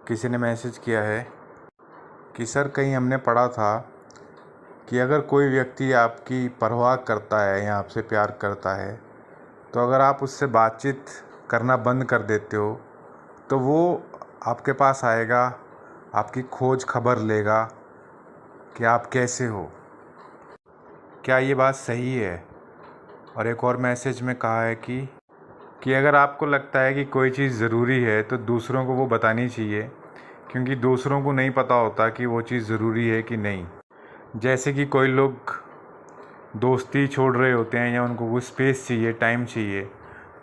किसी ने मैसेज किया है कि सर कहीं हमने पढ़ा था कि अगर कोई व्यक्ति आपकी परवाह करता है या आपसे प्यार करता है तो अगर आप उससे बातचीत करना बंद कर देते हो तो वो आपके पास आएगा, आपकी खोज खबर लेगा कि आप कैसे हो। क्या ये बात सही है? और एक और मैसेज में कहा है कि अगर आपको लगता है कि कोई चीज़ ज़रूरी है तो दूसरों को वो बतानी चाहिए, क्योंकि दूसरों को नहीं पता होता कि वो चीज़ ज़रूरी है कि नहीं। जैसे कि कोई लोग दोस्ती छोड़ रहे होते हैं या उनको कुछ स्पेस चाहिए, टाइम चाहिए,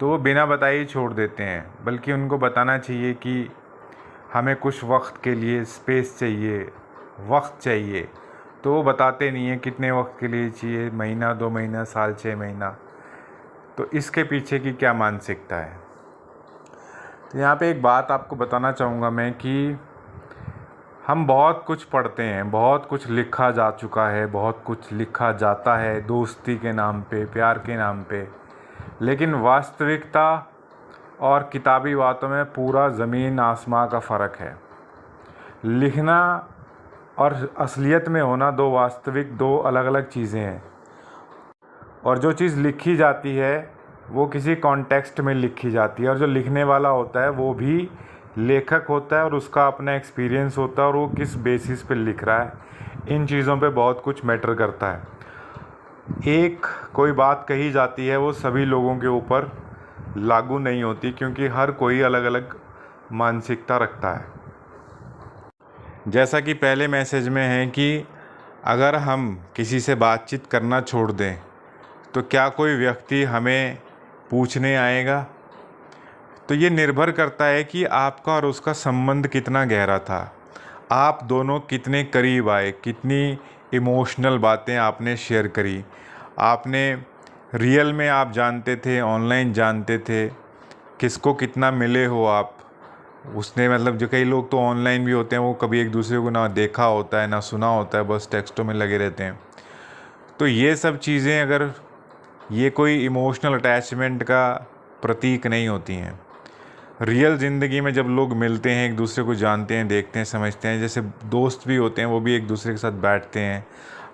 तो वो बिना बताए ही छोड़ देते हैं, बल्कि उनको बताना चाहिए कि हमें कुछ वक्त के लिए स्पेस चाहिए, वक्त चाहिए। तो वो बताते नहीं हैं कितने वक्त के लिए चाहिए, महीना, 2 महीना, साल, 6 महीना। तो इसके पीछे की क्या मानसिकता है? तो यहाँ पे एक बात आपको बताना चाहूँगा मैं कि हम बहुत कुछ पढ़ते हैं, बहुत कुछ लिखा जा चुका है, बहुत कुछ लिखा जाता है दोस्ती के नाम पे, प्यार के नाम पे, लेकिन वास्तविकता और किताबी बातों में पूरा ज़मीन आसमां का फ़र्क है। लिखना और असलियत में होना दो अलग अलग चीज़ें हैं। और जो चीज़ लिखी जाती है वो किसी कॉन्टेक्स्ट में लिखी जाती है, और जो लिखने वाला होता है वो भी लेखक होता है और उसका अपना एक्सपीरियंस होता है, और वो किस बेसिस पे लिख रहा है, इन चीज़ों पे बहुत कुछ मैटर करता है। एक कोई बात कही जाती है वो सभी लोगों के ऊपर लागू नहीं होती, क्योंकि हर कोई अलग अलग मानसिकता रखता है। जैसा कि पहले मैसेज में है कि अगर हम किसी से बातचीत करना छोड़ दें तो क्या कोई व्यक्ति हमें पूछने आएगा? तो ये निर्भर करता है कि आपका और उसका संबंध कितना गहरा था, आप दोनों कितने करीब आए, कितनी इमोशनल बातें आपने शेयर करी, आपने रियल में आप जानते थे, ऑनलाइन जानते थे, किसको कितना मिले हो आप। उसने मतलब जो कई लोग तो ऑनलाइन भी होते हैं, वो कभी एक दूसरे को ना देखा होता है ना सुना होता है, बस टेक्स्टों में लगे रहते हैं। तो ये सब चीज़ें अगर ये कोई इमोशनल अटैचमेंट का प्रतीक नहीं होती हैं। रियल ज़िंदगी में जब लोग मिलते हैं, एक दूसरे को जानते हैं, देखते हैं, समझते हैं, जैसे दोस्त भी होते हैं, वो भी एक दूसरे के साथ बैठते हैं,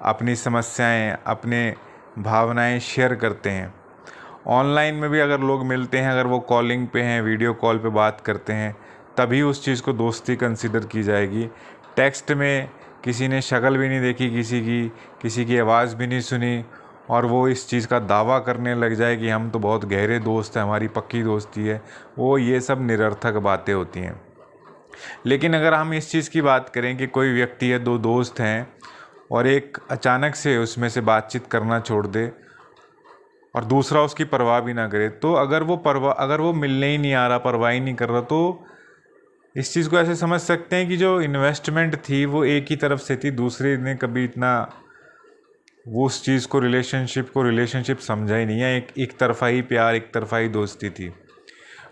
अपनी समस्याएं, अपने भावनाएं शेयर करते हैं। ऑनलाइन में भी अगर लोग मिलते हैं, अगर वो कॉलिंग पे हैं, वीडियो कॉल पे बात करते हैं, तभी उस चीज़ को दोस्ती कंसिडर की जाएगी। टेक्स्ट में किसी ने शक्ल भी नहीं देखी किसी की आवाज़ भी नहीं सुनी, और वो इस चीज़ का दावा करने लग जाए कि हम तो बहुत गहरे दोस्त हैं, हमारी पक्की दोस्ती है, वो ये सब निरर्थक बातें होती हैं। लेकिन अगर हम इस चीज़ की बात करें कि कोई व्यक्ति है, 2 दोस्त हैं, और एक अचानक से उसमें से बातचीत करना छोड़ दे और दूसरा उसकी परवाह भी ना करे, तो अगर वो मिलने ही नहीं आ रहा, परवाह ही नहीं कर रहा, तो इस चीज़ को ऐसे समझ सकते हैं कि जो इन्वेस्टमेंट थी वो एक ही तरफ से थी, दूसरे ने कभी इतना वो उस चीज़ को रिलेशनशिप समझा ही नहीं है। एक तरफा ही प्यार, एक तरफा ही दोस्ती थी,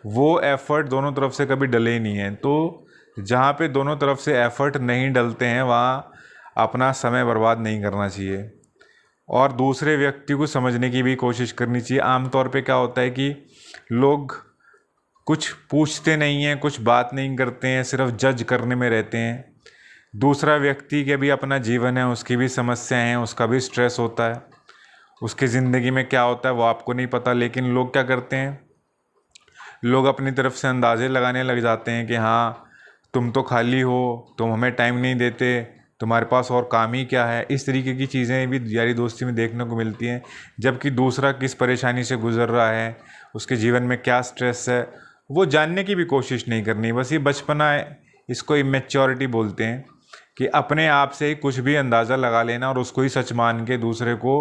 वो एफ़र्ट दोनों तरफ से कभी डले ही नहीं है। तो जहाँ पे दोनों तरफ से एफ़र्ट नहीं डलते हैं वहाँ अपना समय बर्बाद नहीं करना चाहिए, और दूसरे व्यक्ति को समझने की भी कोशिश करनी चाहिए। आमतौर पे क्या होता है कि लोग कुछ पूछते नहीं हैं, कुछ बात नहीं करते हैं, सिर्फ जज करने में रहते हैं। दूसरा व्यक्ति के भी अपना जीवन है, उसकी भी समस्याएं हैं, उसका भी स्ट्रेस होता है, उसकी ज़िंदगी में क्या होता है वो आपको नहीं पता। लेकिन लोग क्या करते हैं, लोग अपनी तरफ से अंदाज़े लगाने लग जाते हैं कि हाँ तुम तो खाली हो, तुम हमें टाइम नहीं देते, तुम्हारे पास और काम ही क्या है। इस तरीके की चीज़ें भी यारी दोस्ती में देखने को मिलती हैं। जबकि दूसरा किस परेशानी से गुजर रहा है, उसके जीवन में क्या स्ट्रेस है, वो जानने की भी कोशिश नहीं करनी। बस ये बचपना है, इसको इमेच्योरिटी बोलते हैं, कि अपने आप से ही कुछ भी अंदाज़ा लगा लेना और उसको ही सच मान के दूसरे को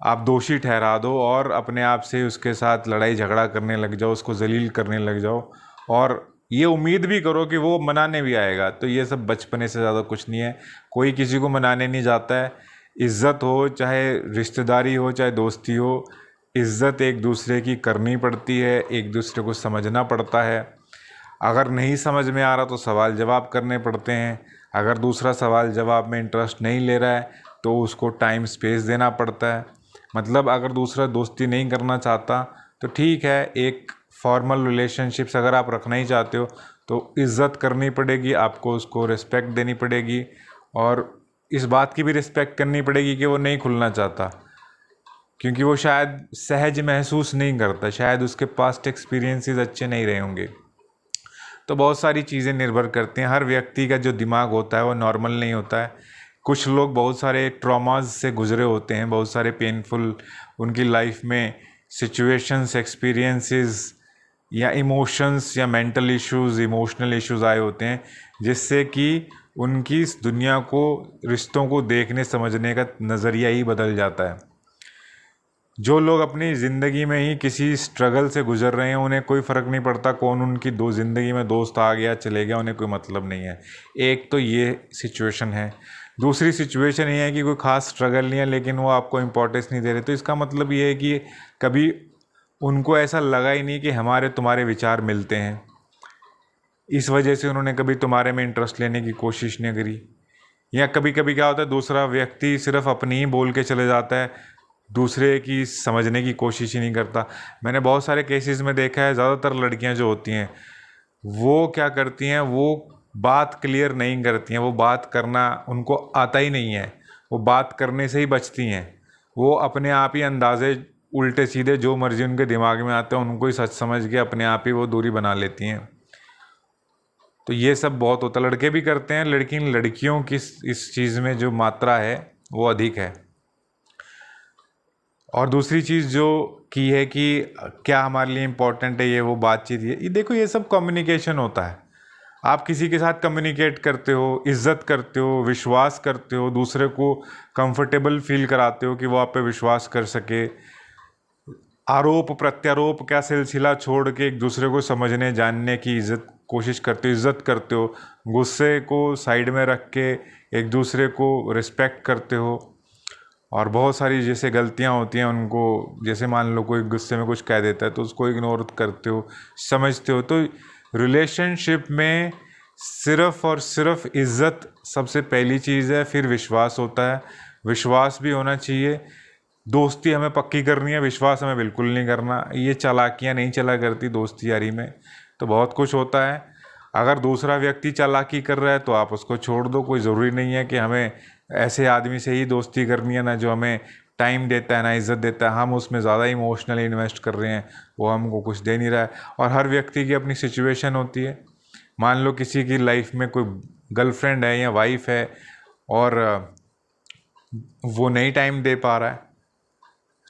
आप दोषी ठहरा दो, और अपने आप से उसके साथ लड़ाई झगड़ा करने लग जाओ, उसको जलील करने लग जाओ, और ये उम्मीद भी करो कि वो मनाने भी आएगा। तो ये सब बचपने से ज़्यादा कुछ नहीं है। कोई किसी को मनाने नहीं जाता है। इज़्ज़त हो, चाहे रिश्तेदारी हो, चाहे दोस्ती हो, इज़्ज़त एक दूसरे की करनी पड़ती है, एक दूसरे को समझना पड़ता है। अगर नहीं समझ में आ रहा तो सवाल जवाब करने पड़ते हैं। अगर दूसरा सवाल जवाब में इंटरेस्ट नहीं ले रहा है तो उसको टाइम स्पेस देना पड़ता है। मतलब अगर दूसरा दोस्ती नहीं करना चाहता तो ठीक है, एक फॉर्मल रिलेशनशिप्स अगर आप रखना ही चाहते हो तो इज़्ज़त करनी पड़ेगी आपको, उसको रिस्पेक्ट देनी पड़ेगी और इस बात की भी रिस्पेक्ट करनी पड़ेगी कि वो नहीं खुलना चाहता, क्योंकि वो शायद सहज महसूस नहीं करता, शायद उसके पास्ट एक्सपीरियंसेस अच्छे नहीं रहे होंगे। तो बहुत सारी चीज़ें निर्भर करती हैं। हर व्यक्ति का जो दिमाग होता है वो नॉर्मल नहीं होता है। कुछ लोग बहुत सारे ट्रॉमाज से गुजरे होते हैं, बहुत सारे पेनफुल उनकी लाइफ में सिचुएशंस, एक्सपीरियंसेस या इमोशंस या मेंटल इश्यूज़, इमोशनल इश्यूज़ आए होते हैं, जिससे कि उनकी इस दुनिया को, रिश्तों को देखने समझने का नज़रिया ही बदल जाता है। जो लोग अपनी ज़िंदगी में ही किसी स्ट्रगल से गुजर रहे हैं, उन्हें कोई फ़र्क नहीं पड़ता कौन उनकी ज़िंदगी में दोस्त आ गया चले गया, उन्हें कोई मतलब नहीं है। एक तो ये सिचुएशन है। दूसरी सिचुएशन ये है कि कोई ख़ास स्ट्रगल नहीं है लेकिन वो आपको इम्पोर्टेंस नहीं दे रहे, तो इसका मतलब ये है कि कभी उनको ऐसा लगा ही नहीं कि हमारे तुम्हारे विचार मिलते हैं, इस वजह से उन्होंने कभी तुम्हारे में इंटरेस्ट लेने की कोशिश नहीं करी। या कभी कभी क्या होता है, दूसरा व्यक्ति सिर्फ अपनी ही बोल के चले जाता है, दूसरे की समझने की कोशिश ही नहीं करता। मैंने बहुत सारे केसेस में देखा है, ज़्यादातर लड़कियां जो होती हैं वो क्या करती हैं, वो बात क्लियर नहीं करती हैं, वो बात करना उनको आता ही नहीं है, वो बात करने से ही बचती हैं। वो अपने आप ही अंदाजे उल्टे सीधे जो मर्जी उनके दिमाग में आते हैं उनको ही सच समझ के अपने आप ही वो दूरी बना लेती हैं। तो ये सब बहुत होता है, लड़के भी करते हैं, लेकिन लड़कियों की इस चीज़ में जो मात्रा है वो अधिक है। और दूसरी चीज़ जो की है कि क्या हमारे लिए इम्पोर्टेंट है, ये वो बातचीत, ये देखो ये सब कम्युनिकेशन होता है। आप किसी के साथ कम्युनिकेट करते हो, इज्जत करते हो, विश्वास करते हो, दूसरे को कंफर्टेबल फील कराते हो कि वो आप पे विश्वास कर सके। आरोप प्रत्यारोप का सिलसिला छोड़ के एक दूसरे को समझने जानने की कोशिश करते हो, इज्जत करते हो, गुस्से को साइड में रख के एक दूसरे को रिस्पेक्ट करते हो। और बहुत सारी जैसे गलतियां होती हैं उनको, जैसे मान लो कोई गुस्से में कुछ कह देता है तो उसको इग्नोर करते हो, समझते हो। तो रिलेशनशिप में सिर्फ और सिर्फ इज्जत सबसे पहली चीज़ है, फिर विश्वास होता है। विश्वास भी होना चाहिए। दोस्ती हमें पक्की करनी है, विश्वास हमें बिल्कुल नहीं करना। ये चालाकियाँ नहीं चला करती दोस्ती यारी में, तो बहुत कुछ होता है। अगर दूसरा व्यक्ति चालाकी कर रहा है तो आप उसको छोड़ दो, कोई ज़रूरी नहीं है कि हमें ऐसे आदमी से ही दोस्ती करनी है ना जो हमें टाइम देता है ना इज़्ज़त देता है, हम उसमें ज़्यादा इमोशनली इन्वेस्ट कर रहे हैं, वो हमको कुछ दे नहीं रहा है। और हर व्यक्ति की अपनी सिचुएशन होती है। मान लो किसी की लाइफ में कोई गर्लफ्रेंड है या वाइफ है और वो नहीं टाइम दे पा रहा है,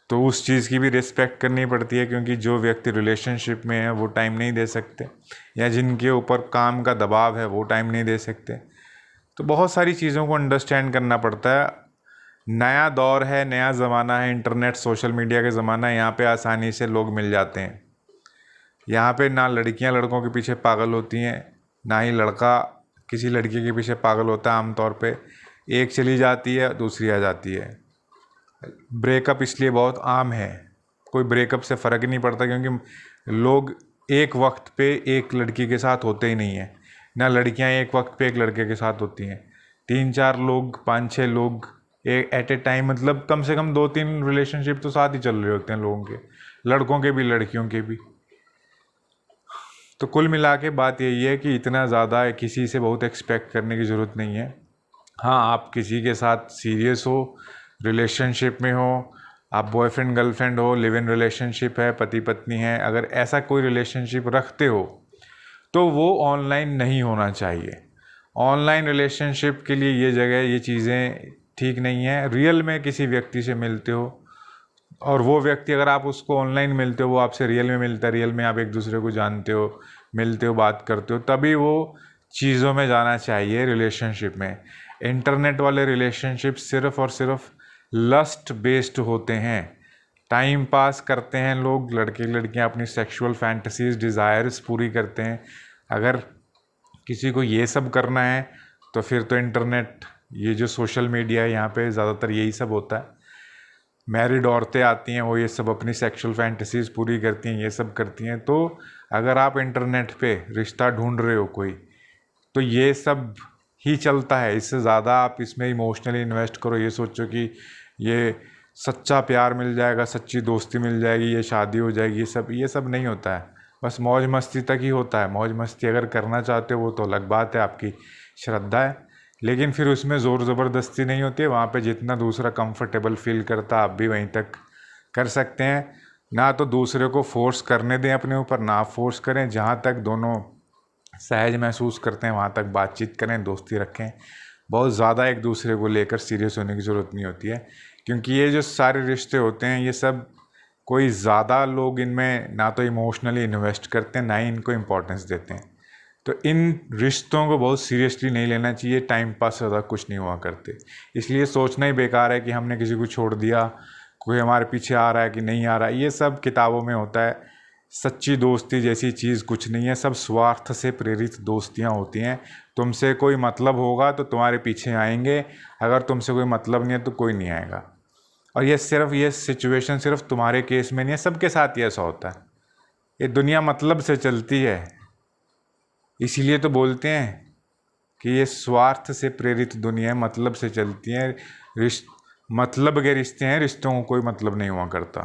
तो उस चीज़ की भी रिस्पेक्ट करनी पड़ती है, क्योंकि जो व्यक्ति रिलेशनशिप में है वो टाइम नहीं दे सकते, या जिनके ऊपर काम का दबाव है वो टाइम नहीं दे सकते। तो बहुत सारी चीज़ों को अंडरस्टैंड करना पड़ता है। नया दौर है, नया ज़माना है, इंटरनेट सोशल मीडिया का ज़माना है। यहाँ पे आसानी से लोग मिल जाते हैं। यहाँ पे ना लड़कियाँ लड़कों के पीछे पागल होती हैं, ना ही लड़का किसी लड़की के पीछे पागल होता है। आमतौर पे एक चली जाती है दूसरी आ जाती है। ब्रेकअप इसलिए बहुत आम है, कोई ब्रेकअप से फ़र्क ही नहीं पड़ता, क्योंकि लोग एक वक्त पे एक लड़की के साथ होते ही नहीं हैं, ना लड़कियां एक वक्त पे एक लड़के के साथ होती हैं। 3-4 लोग, 5-6 लोग एक एट ए टाइम, मतलब कम से कम 2-3 रिलेशनशिप तो साथ ही चल रहे होते हैं लोगों के, लड़कों के भी लड़कियों के भी। तो कुल मिला के बात यही है कि इतना ज़्यादा किसी से बहुत एक्सपेक्ट करने की ज़रूरत नहीं है। हाँ, आप किसी के साथ सीरियस हो, रिलेशनशिप में हो, आप बॉयफ्रेंड गर्लफ्रेंड हो, लिव इन रिलेशनशिप है, पति पत्नी है, अगर ऐसा कोई रिलेशनशिप रखते हो तो वो ऑनलाइन नहीं होना चाहिए। ऑनलाइन रिलेशनशिप के लिए ये जगह, ये चीज़ें ठीक नहीं है। रियल में किसी व्यक्ति से मिलते हो और वो व्यक्ति, अगर आप उसको ऑनलाइन मिलते हो, वो आपसे रियल में मिलता है, रियल में आप एक दूसरे को जानते हो, मिलते हो, बात करते हो, तभी वो चीज़ों में जाना चाहिए रिलेशनशिप में। इंटरनेट वाले रिलेशनशिप सिर्फ़ और सिर्फ लस्ट बेस्ड होते हैं, टाइम पास करते हैं लोग, लड़के लड़कियां अपनी सेक्सुअल फैंटेसीज, डिज़ायर्स पूरी करते हैं। अगर किसी को ये सब करना है तो फिर तो इंटरनेट, ये जो सोशल मीडिया है, यहाँ पे ज़्यादातर यही सब होता है। मैरिड औरतें आती हैं, वो ये सब अपनी सेक्सुअल फैंटेसीज पूरी करती हैं, ये सब करती हैं। तो अगर आप इंटरनेट पे रिश्ता ढूंढ रहे हो कोई, तो ये सब ही चलता है। इससे ज़्यादा आप इसमें इमोशनली इन्वेस्ट करो, ये सोचो कि ये सच्चा प्यार मिल जाएगा, सच्ची दोस्ती मिल जाएगी, ये शादी हो जाएगी, ये सब नहीं होता है। बस मौज मस्ती तक ही होता है। मौज मस्ती अगर करना चाहते हो वो तो अलग बात है, आपकी श्रद्धा है, लेकिन फिर उसमें ज़ोर ज़बरदस्ती नहीं होती है। वहाँ पे जितना दूसरा कंफर्टेबल फील करता आप भी वहीं तक कर सकते हैं। ना तो दूसरे को फोर्स करने दें अपने ऊपर, ना फोर्स करें। जहाँ तक दोनों सहज महसूस करते हैं वहाँ तक बातचीत करें, दोस्ती रखें। बहुत ज़्यादा एक दूसरे को लेकर सीरियस होने की ज़रूरत नहीं होती है, क्योंकि ये जो सारे रिश्ते होते हैं ये सब कोई ज़्यादा लोग इनमें ना तो इमोशनली इन्वेस्ट करते हैं, ना ही इनको इम्पोर्टेंस देते हैं। तो इन रिश्तों को बहुत सीरियसली नहीं लेना चाहिए। टाइम पास ज़्यादा कुछ नहीं हुआ करते, इसलिए सोचना ही बेकार है कि हमने किसी को छोड़ दिया, कोई हमारे पीछे आ रहा है कि नहीं आ रहा है। ये सब किताबों में होता है। सच्ची दोस्ती जैसी चीज़ कुछ नहीं है। सब स्वार्थ से प्रेरित दोस्तियाँ होती हैं। तुमसे कोई मतलब होगा तो तुम्हारे पीछे आएंगे, अगर तुमसे कोई मतलब नहीं है तो कोई नहीं आएगा। और ये सिचुएशन सिर्फ तुम्हारे केस में नहीं है, सबके साथ ही ऐसा होता है। ये दुनिया मतलब से चलती है, इसीलिए तो बोलते हैं कि ये स्वार्थ से प्रेरित दुनिया है, मतलब से चलती है। मतलब के रिश्ते हैं, रिश्तों को कोई मतलब नहीं हुआ करता।